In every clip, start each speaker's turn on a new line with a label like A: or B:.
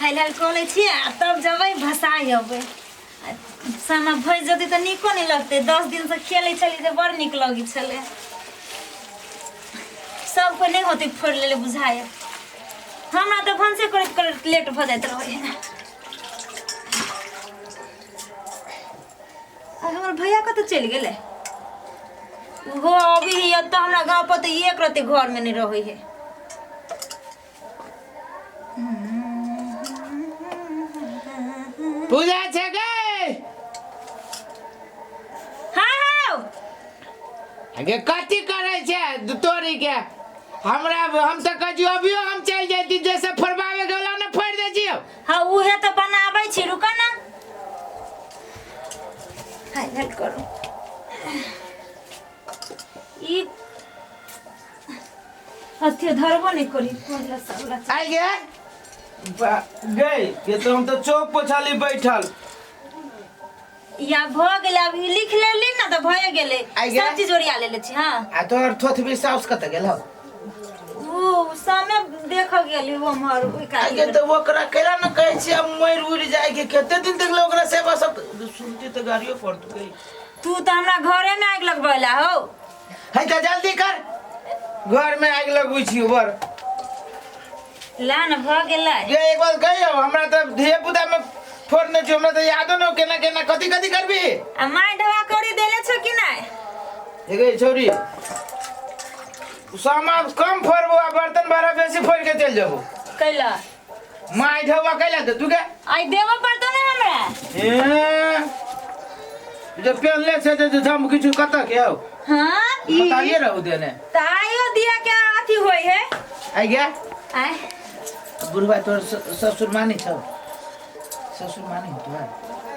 A: हाल कॉले छी तब जबै भसाई अबे सामा भज जति त निको नहीं लगते 10 दिन से खेले चली त बड़ निक लगी छले सब को नहीं होते फोड़ ले बुझाए हमरा त भनसे करत लेट भ जात रहे हमर भैया कत चल गेले वो अभी ही त हमरा गांव पर त एक रते घर में नहीं रहे है
B: पूजा छे गए
A: हां हां
B: आगे कथी करे छे तोरी के हमरा हम त कहियो अभियो हम चल जैती जैसे फरबावे गेला न फोड़ दे छियो
A: हां उहे त बनाबै छी रुक ना हाय हेल्प करो ई हथिया धरबो नहीं करी कोला सबला
B: आई गे
C: गई के तो हम तो चौक पर छाली बैठल
A: या भ गेले अभी लिख लेली ना त भए गेले सब चीज ओरिया लेले छी हां
B: आ तोर थोथबी साउस कत गेल हो
A: ओ सामने देख गेली वो मार ओइ का
B: आगे तो ओकरा केला न कहै छी अब मर उड़ जाए के कते दिन तक ओकरा सेवा सब
C: सुनती तो गाड़ियों पड़त गई
A: तू त हमरा घरे में आग लगबैला हो
B: है त जल्दी कर घर में आग लगबै छी ऊपर
A: ला न भ गेलै
B: ये एक बार कहियो हमरा त धिए पुता में फोड़ने छी हमरा त यादो न केना केना कथि कथि करबी
A: आ माय ढवा करी देले छ कि नै
B: एगे छोरी सामा कम फोड़बो आ बर्तन बड़ा बेसी फोड़ के चल जाबो
A: कैला
B: माय ढवा कैला त तू के
A: आई देबो पड़तो न हमरा
B: जो पहले से जो हम किछु कत के हो
A: हां
B: बताइए रहू देने
A: तायो दिया के अथी होय है
B: आई गया
A: आय
B: बुढ़वा तोर ससुर मानी छ ससुर मानी हो तोर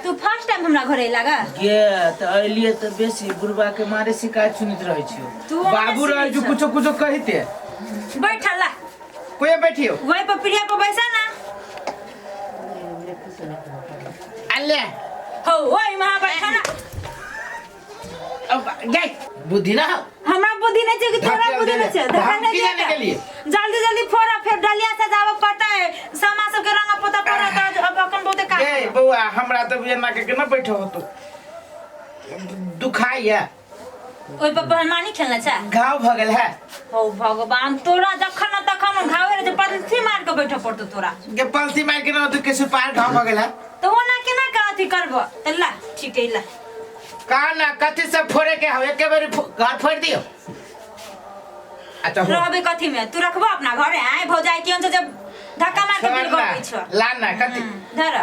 A: तू फर्स्ट टाइम हमरा घरे लागा
B: गे त अलिए त बेसी बुढ़वा के मारे शिकायत सुनित रहै छियो
A: तू
B: बाबू रह जो कुछो कुछो कहिते
A: बैठल ला
B: कोई बैठियो
A: वही पर प्रिया पर बैसा ना
B: अल्ले
A: हो ओइ वहां बैठा ना
B: अब गई बुद्धि ना हो
A: हमरा बुद्धि नहीं छै कि तोरा बुद्धि नहीं छै
B: हम की जाने के लिए
A: जल्दी जल्दी फोड़ा फिर डलिया से जाव पड़ता है सामा सब के रंग पोता पड़ा त अब अपन बहुते का
B: गे बौआ हमरा त एना के न बैठो हो तू दुखाइया
A: ओइ पर बेईमानी खेलना छै
B: घाव भ गेल है
A: हो भगवान तोरा जखन न तखन घावे रे पंथी मार के बैठो पड़तो तोरा
B: के पंथी मार के न तू के सुपार घाव भ गेल है
A: तो ओना केना का अथी करबो त ला ठीक है ला
B: का ना कथि से फोड़े के हो एके बार घर फोड़ दियो अच्छा हो
A: रहबे कथी में तू रखबो अपना घरे आए भौजाई केन से जब धक्का मार के बिल कर छ
B: ला ना कथि
A: धर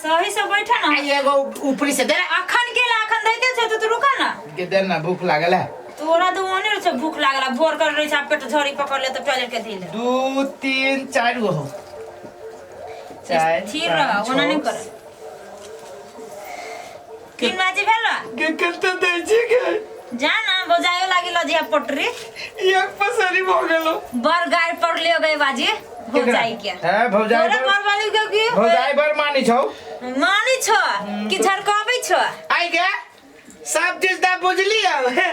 A: सही से बैठा ना
B: आई एगो ऊपरी से दे
A: अखन के ला अखन दैते छ तू रुका ना
B: के दे ना भूख लागल है
A: तोरा तो ओने से भूख लागला भोर कर रही छ पेट झड़ी पकड़ ले तो टॉयलेट के दिले
B: 2 3 4 गो हो 4
A: ठीक रहा ओना नहीं कर 3 बाजी भेला
B: के कते दे छी के
A: जा ना बजायो लागी लजिया पटरी
B: एक पसरी भ गेलो
A: बर गाय पर ले गए बाजी हो जाई के
B: है भौजाई
A: तोरा घर वाली के की
B: भौजाई बर मानी छौ
A: मानी छ कि झरकाबै छ
B: आई गे सब चीज दा बुझली है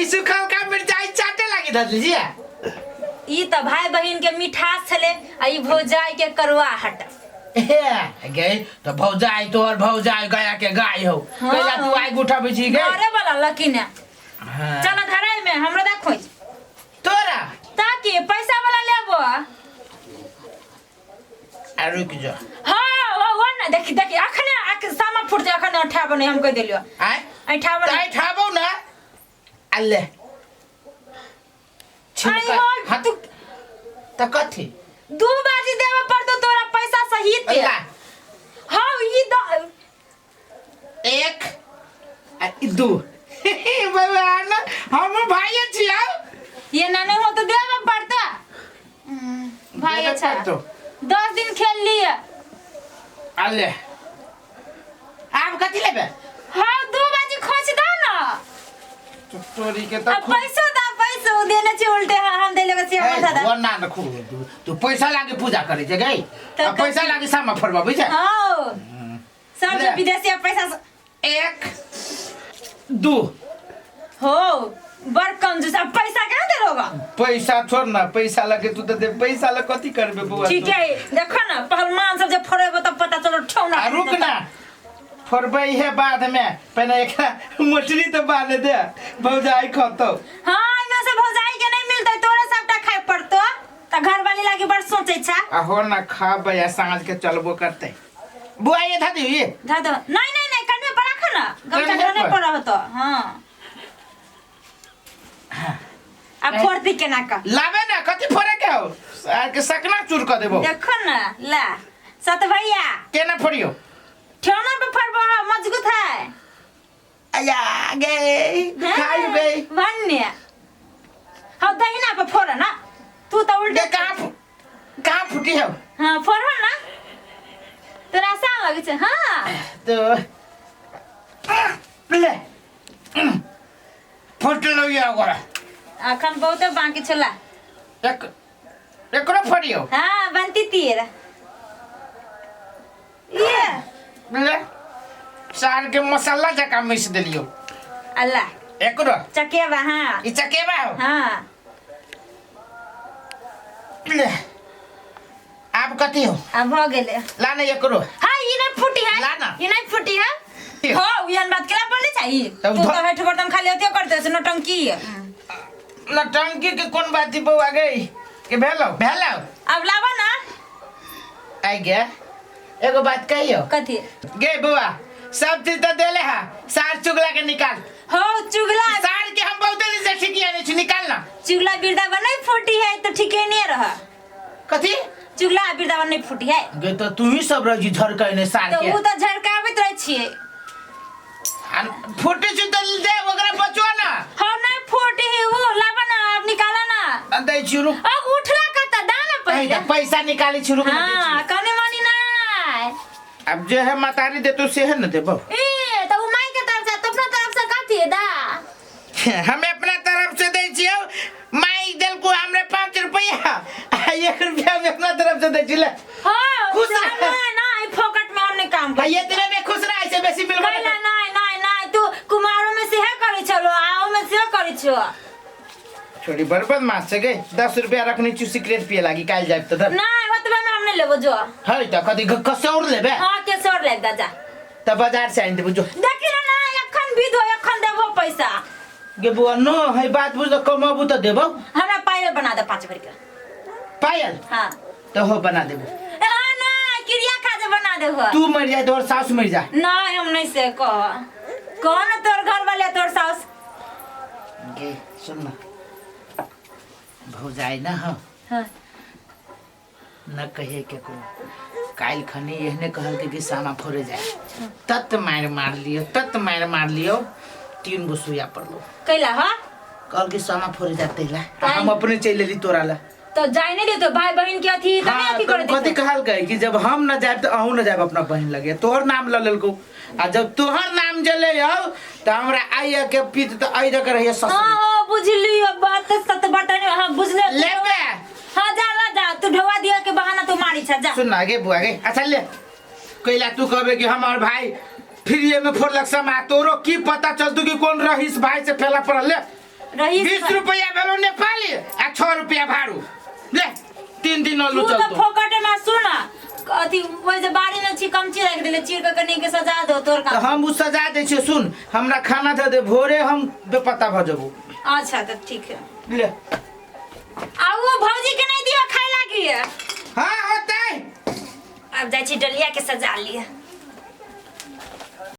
B: ई सुखल का मिर्चाई चाटे लागी धली जी
A: ई त भाई बहिन के मिठास छले आ ई भौजाई के करुआ हट
B: गे तो भौजाई तोर भौजाई गया के गाय हो कैला तू आई गुठा बिछी गे
A: अरे वाला लकी ने
B: हां
A: चल धराई में हमरा देखो
B: तोरा
A: ताकि पैसा वाला लेबो
B: आ रुक जा
A: हां वो ना देखी देखी अखने सामा फुट जा अखने उठाबो नहीं हम कह देलियो
B: आई
A: उठाबो
B: ताई ठाबो ना अल्ले
A: हां तू
B: त कथि
A: 2 बाजी देबो पड़तो तोरा पैसा सहित
B: अल्ला
A: हां ई
B: एक आ 2 भगवान हम भाई छिया
A: ये ना नहीं हो तो देबो पड़ता भाई अच्छा 10 दिन खेल लिए
B: अल्ले आब कथि लेबे
A: हां 2 बाजी खोज दा ना
B: तोरी के त
A: पैसा दा पैसा देने छी उल्टे हम देले के से मथा दा
B: वो ना न खु तू पैसा लागे पूजा करे छै गई अब पैसा लागे सामा फरबा बुझे
A: हां सब विदेशी पैसा
B: 1 2
A: हो बड़ कंजूस। अब पैसा कहाँ दे होगा?
C: पैसा छोड़ ना, पैसा लगे तू तो दे, पैसा लगे कथी करबे बुआ?
A: ठीक है देखो ना पहलवान सब जब फोड़ेबो तब पता चलो ठौना।
C: रुक ना, फोड़बै है बाद में, पहले एकरा मोटरी तो बांध दे, भौजाई खतो।
A: हाँ इमे से भौजाई के नहीं मिलते, तोरे सबटा खाए पड़तो त घर वाली लागी बड़ सोचे छा।
C: हो ना खाबै आ साँझ के चलबो करते। बुआ ये था दी ये
A: धा दो। नहीं नहीं नहीं कन्ने पड़ा खा ना, गमछा
C: कन्ने
A: नहीं
C: पर?
A: पड़ा हो तो। हाँ अब फोड़ दी के ना का
C: लावे ना, कथी फोड़े के हो? सार के सकना चूर कर देबो।
A: देखो ना ला सत भैया
C: केना फोड़ियो?
A: ठेवना पे फरबो मजबूत है।
C: आया गे खाई गई।
A: वन्य हाँ दहिना पे फोड़ ना, तू तो उल्टे।
C: ये कहाँ फूटी है?
A: हाँ फोड़ ना तोरा आसान लगे छे। हाँ
C: तो ले फोट लो ये आगोरा।
A: अखन बहुत बाकी छला।
C: एकरो फोड़ियो।
A: हाँ बनती तीर ये
C: ले सार के मसाला जका मिस देलियो।
A: अल्लाह
C: एकरो
A: चकेवा। हाँ
C: ई चकेबा हो।
A: हाँ
C: ले आप कथी हो?
A: अब हो गेले।
C: ला ना एकरो।
A: हाँ ये नहीं फूटी है,
C: ला ना।
A: ये नहीं फूटी है। हो ये बात केला बोले चाहिए।
C: तब
A: तू तो हेठ बर्तन खाली होते करते से नौटंकी है।
C: ना टंकी के कौन बात बउआ गई के भेलो
A: अब लावा ना।
C: आई गे एगो बात कहियो।
A: कथी?
C: गे बुआ सब चीज तो देले है, सार चुगला के निकाल।
A: हो चुगला
C: सार के हम बहुत दिन से ठिकिया नहीं छी, निकाल ना।
A: चुगला बिरदावा नहीं फूटी है तो ठीक है नहीं रहा।
C: कथी?
A: चुगला बिरदावा नहीं फूटी है
C: गे तो तू ही सब रजी झरकने सार
A: तो
C: के।
A: वो तो झरकावत रह छिए।
C: फूटे छी तो दे ओकरा बचो ना।
A: हाँ नहीं फूटी है वो लावा ना, अब निकाला ना।
C: दे छी रुक।
A: अब उठला करता दाना पहले।
C: पैसा निकाली छी रुक।
A: हाँ कने मानी ना।
C: अब जो है मतारी दे तो से है न देबो।
A: ए तो माई के तरफ से तो अपना तरफ से काती है दा।
C: हमें अपना तरफ से दे छियो, माई दिल को हमरे 5 रुपया 1 रुपया में अपना तरफ से दे छिले।
A: हाँ
C: खुश
A: ना
C: रह।
A: ना फोकट में हमने काम कर।
C: ये दिन में खुश रह, ऐसे बेसी मिल
A: नहीं नहीं नहीं नहीं तू कुमारों में से है करे चलो, आओ में से करे छो।
C: छोड़ी बर्बाद मास से गई 10 रुपया रखनी छु, सिगरेट पिए लागी काल जाए तो धर।
A: नहीं ओतबे में हमने लेबो जो।
C: है त कथि कसौर लेबे?
A: हां के सोर ले दादा
C: त बाजार से आइन देबो जो।
A: देखि ना एखन भी दो एखन देबो पैसा।
C: गे बुआ नो है बात बुझ कमाबू त देबो।
A: हमरा पायल बना दे 5 भर के।
C: पायल?
A: हां
C: तो हो बना देबो।
A: हां ना क्रिया खाजे बना देबो।
C: तू मर जाए तो और सास मर जा।
A: नहीं हम नहीं से कह कौन तोर घर वाले तोर सास।
C: गे सुन ना भौजाई ना हो।
A: हां
C: न कहे के को काल खनी एहने कहल के कि सामा फोरे जाए, तत मार मार लियो 3 गो सुइया पड़लो।
A: कैला हां
C: कहल के सामा फोरे जाते ला, हम अपने चले ली तोरा ला।
A: तो जाय नहीं देतो भाई बहन के अथी तने
C: हाँ,
A: अथी कर
C: तो कथी कहल गए कि जब हम न जाए तो अहू न जाए अपना बहन लगे, तोहर नाम ल लेलको। आ जब तोहर नाम जले हो तो हमरा आइया के पीत तो आई दक रहिए ससुर।
A: हां हो बुझली अब बात सत बटन हां बुझले
C: लेबे।
A: हां जा तू ढवा दिया के बहाना तो मारी छ जा।
C: सुन आगे बुआ गे अच्छा ले कैला तू कहबे कि हमार भाई फिर ये में फोड़लक समा, तोरो की पता चलतू कि कौन रहीस भाई से फैला पड़ल। ले
A: रही
C: 20 रुपया भेलो नेपाली आ 6 रुपया भाड़ू ले 3 दिन
A: तू
C: लो
A: तो
C: चलतो।
A: फोकटे में सुना अथी ओइ जे बाड़ी में छी कमची रख देले चीर के कनी के सजा दो तोर
C: तो
A: का।
C: हम उ सजा दे छी। सुन हमरा खाना दे दे, भोरे हम बेपता भ जबो।
A: अच्छा तो ठीक है।
C: ले
A: आ वो भौजी के नहीं दियो खाए लागी है।
C: हां होतै।
A: अब जाई छी डलिया के सजा लिए।